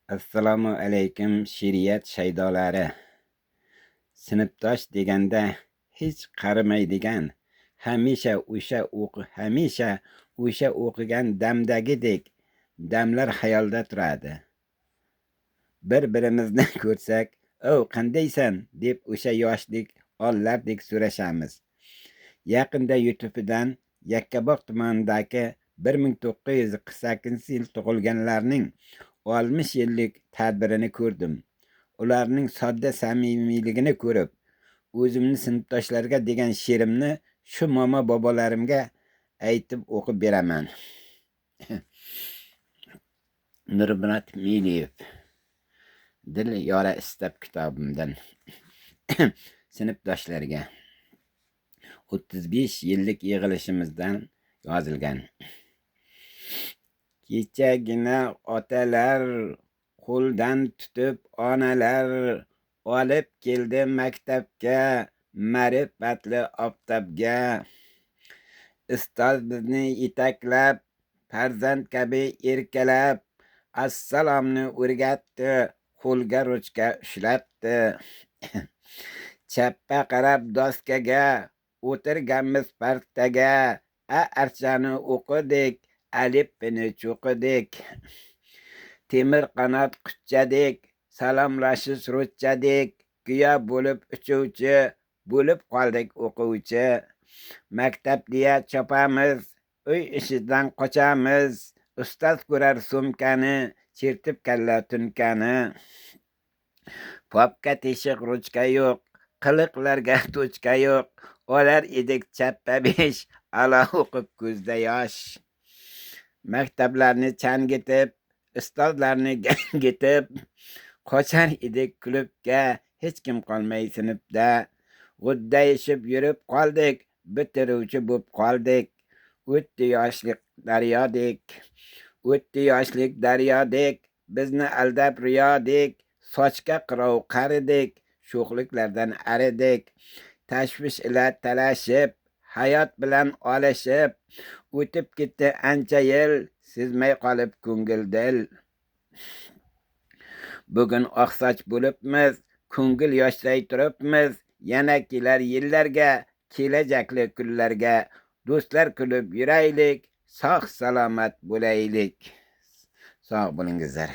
Assalomu alaykum she'riyat shaydolari. Sinfdosh deganda hech qarimaydigan, hamisha o'sha o'qigan damdagidek damlar xayolda turadi. Bir-birimizni ko'rsak, "O, qandaysan?" deb o'sha yoshlik onlardek so'rashamiz. Yaqinda YouTube'dan Yakkabog' tumanidagi 1948-yil tug'ilganlarning 60 yillik tadbirini ko'rdim. Ularning sodda samimiyligini ko'rib, o'zimni sinfdoshlarga degan she'rimni shu momo bobolarimga aytib o'qib beraman. Nurmurat Miliyev. Dil yora istab kitobimdan. Sinfdoshlarga 35 yillik yig'ilishimizdan yozilgan. Kechagina otalar qo'ldan tutib onalar olib keldi maktabga, ma'rifatli oftobga. Ustoz bizni yetaklab, farzand kabi erkalab, assalomni o'rgatdi, qo'lga ruchka ushlatdi. Chappa qarab doskaga, o'tirganmiz partaga, archani o'qidik, alifbini cho'qidik. Temir qanot quchchadek, salomlashish ruchchadek, guya bo'lib uchuvchi, bo'lib qoldik o'quvchi. Maktab deya chopamiz, uy ishidan qochamiz, ustoz ko'rar sumkani, chertib kalla tunkani. Popga teshiq ruchka yo'q, qiliqlarga to'chka yo'q, olar edik chappa 5, ala o'qib ko'zda yosh. Maktablarni changitib, ustozlarni gangitib, qochar edik klubga, hech kim qolmay sinfda. G'uddayishib yurib qoldik, bitiruvchi bo'p qoldik. O'tdi yoshlik daryodek, bizni aldab riyodek, sochga qirov qaridik, sho'xliklardan aridik. Tashvish ila talashib, hayot bilan olishib, o'tib ketdi ancha yil, sezmay qolib ko'ngil dil. Bugun oqsoch bo'libmiz, ko'ngil yoshday turibmiz, yana kelar yillarga, kelajakli kunlarga. Do'stlar kulib yuraylik, sog' salomat bo'laylik. Sog' bo'lingizlar.